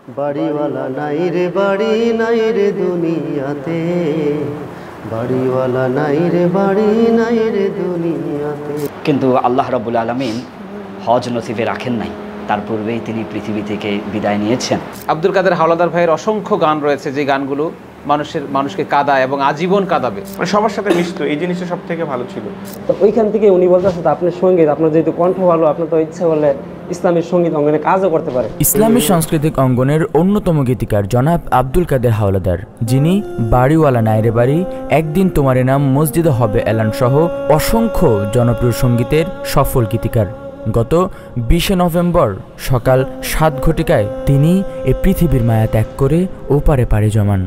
বাড়িওয়ালা নাই রে বাড়ি নাই রে দুনিয়াতে, বাড়িওয়ালা নাই রে বাড়ি নাই রে দুনিয়াতে। কিন্তু আল্লাহ রাব্বুল আলামিন হজ নসিবে রাখেন নাই, তার পূর্বেই তিনি পৃথিবী থেকে বিদায় নিয়েছেন। আব্দুল কাদের হাওলাদার ভাইয়ের অসংখ্য গান রয়েছে, যে গানগুলো মানুষকে কাঁদায় এবং আজীবন কাঁদাবে। মানে সবার সাথে মিশতো, এই জিনিসটা সব থেকে ভালো ছিল। তো ওইখান থেকে উনি বলতেছে আপনার সঙ্গীত, আপনার যেহেতু কণ্ঠ ভালো, আপনার তো ইচ্ছা করলে ইসলামের সঙ্গীত অঙ্গনে কাজও করতে পারে। ইসলামী সাংস্কৃতিক অঙ্গনের অন্যতম গীতিকার জনাব আব্দুল কাদের হাওলাদার, যিনি বাড়িওয়ালা নাইরে বাড়ি, একদিন তোমার নাম মসজিদে হবে এলান সহ অসংখ্য জনপ্রিয় সঙ্গীতের সফল গীতিকার। গত 20 নভেম্বর সকাল 7 ঘটিকায় তিনি এ পৃথিবীর মায়া ত্যাগ করে ওপারে পাড়ি জমান।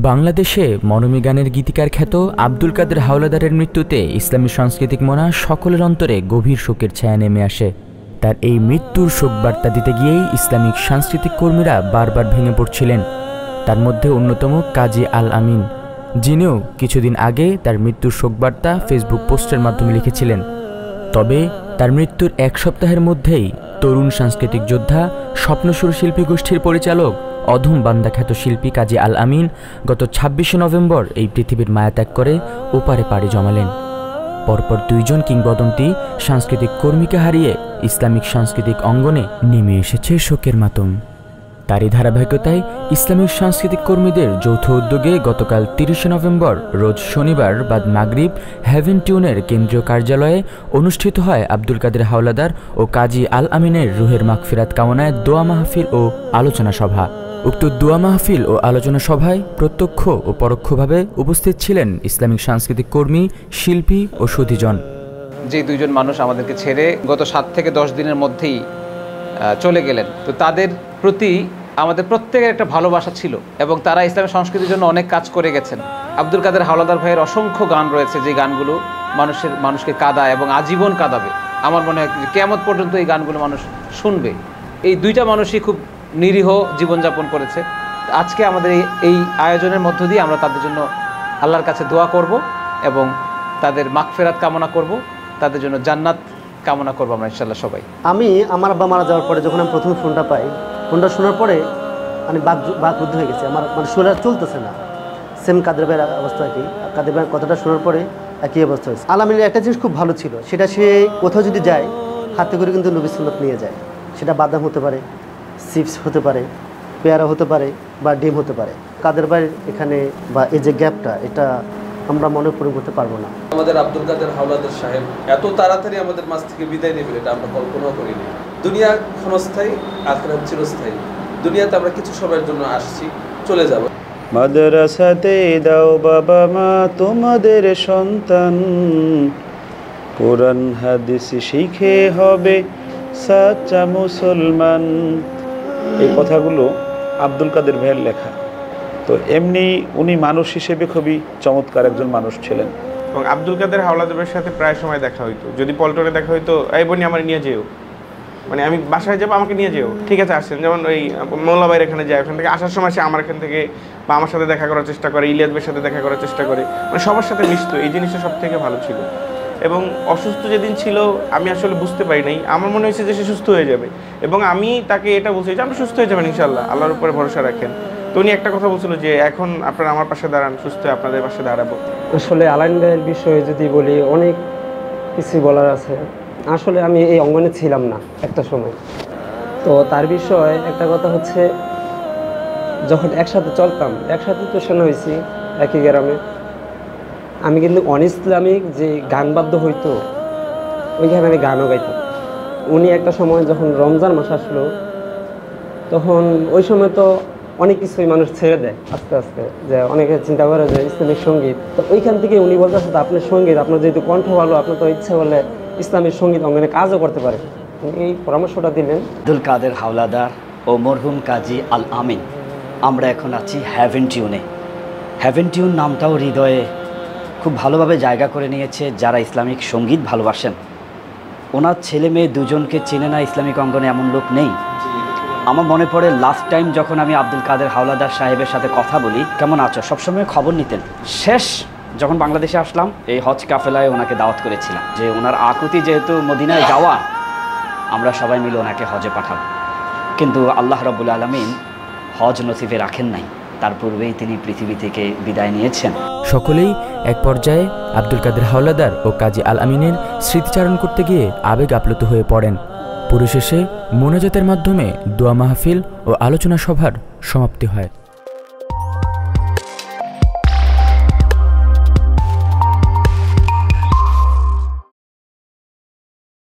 বাংলাদেশে মরমী গানের গীতিকার খ্যাত আব্দুল কাদের হাওলাদারের মৃত্যুতে ইসলামী সাংস্কৃতিক মনা সকলের অন্তরে গভীর শোকের ছায়া নেমে আসে। তার এই মৃত্যুর শোকবার্তা দিতে গিয়েই ইসলামিক সাংস্কৃতিক কর্মীরা বারবার ভেঙে পড়ছিলেন। তার মধ্যে অন্যতম কাজী আল আমিন, যিনিও কিছুদিন আগে তার মৃত্যুর শোকবার্তা ফেসবুক পোস্টের মাধ্যমে লিখেছিলেন। তবে তার মৃত্যুর 1 সপ্তাহের মধ্যেই তরুণ সাংস্কৃতিক যোদ্ধা, স্বপ্নসুর শিল্পী গোষ্ঠীর পরিচালক, অধম বান্দা খ্যাত শিল্পী কাজী আল আমিন গত 26 নভেম্বর এই পৃথিবীর মায়া ত্যাগ করে ওপারে পাড়ি জমালেন। পরপর 2 জন কিংবদন্তি সাংস্কৃতিক কর্মীকে হারিয়ে ইসলামিক সাংস্কৃতিক অঙ্গনে নেমে এসেছে শোকের মাতম। তারই ধারাবাহিকতায় ইসলামিক সাংস্কৃতিক কর্মীদের যৌথ উদ্যোগে গতকাল 30 নভেম্বর রোজ শনিবার বাদ মাগরিব হেভেন টিউনের কেন্দ্রীয় কার্যালয়ে অনুষ্ঠিত হয় আব্দুল কাদের হাওলাদার ও কাজী আল আমিনের রুহের মাগফিরাত কামনায় দোয়া মাহফিল ও আলোচনা সভা। উক্ত দোয়া মাহফিল ও আলোচনা সভায় প্রত্যক্ষ ও পরোক্ষভাবে উপস্থিত ছিলেন ইসলামিক সাংস্কৃতিক কর্মী, শিল্পী ও সুধীজন। যে 2 জন মানুষ আমাদেরকে ছেড়ে গত 7 থেকে 10 দিনের মধ্যেই চলে গেলেন, তো তাদের প্রতি আমাদের প্রত্যেকের একটা ভালোবাসা ছিল এবং তারা ইসলামের সংস্কৃতির জন্য অনেক কাজ করে গেছেন। আব্দুল কাদের হাওলাদার ভাইয়ের অসংখ্য গান রয়েছে, যে গানগুলো মানুষকে কাঁদায় এবং আজীবন কাঁদাবে। আমার মনে হয় যে কিয়ামত পর্যন্ত এই গানগুলো মানুষ শুনবে। এই 2টা মানুষই খুব নিরীহ জীবনযাপন করেছে। আজকে আমাদের এই আয়োজনের মধ্য দিয়ে আমরা তাদের জন্য আল্লাহর কাছে দোয়া করব এবং তাদের মাগফিরাত কামনা করব, তাদের জন্য জান্নাত কামনা করবো আমরা ইনশাআল্লাহ সবাই। আমি আমার আব্বা মারা যাওয়ার পরে যখন আমি প্রথম ফোনটা পাই, ফোনটা শোনার পরে আমি বাকরুদ্ধ হয়ে গেছি। আমার শরীর আর চলতেছে না। সেম কাদের ভাইয়ের অবস্থা কি, কাদের ভাইয়ের কথাটা শোনার পরে একই অবস্থা হয়েছে। আলামিনের একটা জিনিস খুব ভালো ছিল, সেটা সে কোথাও যদি যায় হাতে করে কিন্তু নবী সুন্নাত নিয়ে যায়। সেটা বাদাম হতে পারে, চিপস হতে পারে, পেয়ারা হতে পারে বা ডিম হতে পারে। কাদের ভাইয়ের এখানে বা এই যে গ্যাপটা, এটা আমরা মনে পূরণ করতে পারবো না। আমাদের আব্দুল কাদের হাওলাদার সাহেব এত তাড়াতাড়ি আমাদের মাঝ থেকে বিদায় নেবেন, এটা আমরা কল্পনাও করিনি। দুনিয়া ক্ষণস্থায়ী, আখিরাত চিরস্থায়ী। দুনিয়াতে আমরা কিছু সময়ের জন্য আসছি, চলে যাব। মাদ্রাসাতে দাও বাবা মা তোমাদের সন্তান, কোরআন হাদিস শিখে হবে সাচ্চা মুসলমান। এই কথাগুলো আব্দুল কাদের ভাইয়ের লেখা। তো এমনি উনি মানুষ হিসেবে খুবই চমৎকার একজন মানুষ ছিলেন। এবং আব্দুল কাদের হাওলাদারের সাথে প্রায় সময় দেখা হইতো। যদি পল্টনে দেখা হইতো, এই বোনি আমার নিয়ে যেও, মানে আমি বাসায় যাবো, আমাকে নিয়ে যেও, ঠিক আছে আসছেন। যেমন ওই মোল্লা ভাইয়ের এখানে যায়, ওখান থেকে আসার সময় সে আমার এখান থেকে বা আমার সাথে দেখা করার চেষ্টা করে, ইলিয়াস ভাইয়ের সাথে দেখা করার চেষ্টা করে, মানে সবার সাথে মিশতো। এই জিনিসটা সব থেকে ভালো ছিল। এবং অসুস্থ যেদিন ছিল আমি আসলে বুঝতে পারি নাই, আমার মনে হয়েছে যে সে সুস্থ হয়ে যাবে। এবং আমি তাকে এটা বলছি যে আপনি সুস্থ হয়ে যাবেন ইনশাল্লাহ, আল্লাহর উপরে ভরসা রাখেন। তো উনি একটা কথা বলছিল যে এখন আপনারা আমার পাশে দাঁড়ান, সুস্থ হয়ে আপনাদের পাশে দাঁড়াবো। আসলে আলামিন ভাইয়ের বিষয়ে যদি বলি, অনেক কিছু বলার আছে। আসলে আমি এই অঙ্গনে ছিলাম না একটা সময়। তো তার বিষয়ে একটা কথা হচ্ছে, যখন একসাথে চলতাম, একসাথে তো শোনা হয়েছি একই গ্রামে, আমি কিন্তু অনইসলামিক যে গান বাদ্য হইতো ওইখানে আমি গানও গাইতাম। উনি একটা সময় যখন রমজান মাস আসলো, তখন ওই সময় তো অনেক কিছুই মানুষ ছেড়ে দেয় আস্তে আস্তে, যে অনেকে চিন্তা করে যে ইসলামিক সঙ্গীত। তো ওইখান থেকে উনি বলতেছে আপনার সঙ্গীত, আপনার যেহেতু কণ্ঠ ভালো, আপনার তো ইচ্ছা করলে ইসলামের সঙ্গীত অঙ্গনে কাজও করতে পারে। এই পরামর্শটা দিলেন। আব্দুল কাদের হাওলাদার ও মরহুম কাজী আল আমিন। আমরা এখন আছি হেভেন টিউনে। হেভেন টিউন নামটাও হৃদয়ে খুব ভালোভাবে জায়গা করে নিয়েছে যারা ইসলামিক সঙ্গীত ভালোবাসেন। ওনার ছেলে মেয়ে 2 জনকে চেনে না ইসলামিক অঙ্গনে এমন লোক নেই। আমার মনে পড়ে লাস্ট টাইম যখন আমি আব্দুল কাদের হাওলাদার সাহেবের সাথে কথা বলি, কেমন আছো, সবসময় খবর নিতেন। শেষ যখন বাংলাদেশে আসলাম, এই হজ কাফেলায় ওনাকে দাওয়াত করেছিলাম যে ওনার আকুতি যেহেতু মদিনায় যাওয়া, আমরা সবাই মিলে ওনাকে হজে পাঠাবো। কিন্তু আল্লাহ রাব্বুল আলামিন হজ নসিবে রাখেন নাই, তার পূর্বেই তিনি পৃথিবী থেকে বিদায় নিয়েছেন। সকলেই এক পর্যায়ে আব্দুল কাদের হাওলাদার ও কাজী আল আমিনের স্মৃতিচারণ করতে গিয়ে আবেগ আপ্লুত হয়ে পড়েন। পরিশেষে মোনাজাতের মাধ্যমে দোয়া মাহফিল ও আলোচনা সভার সমাপ্তি হয়।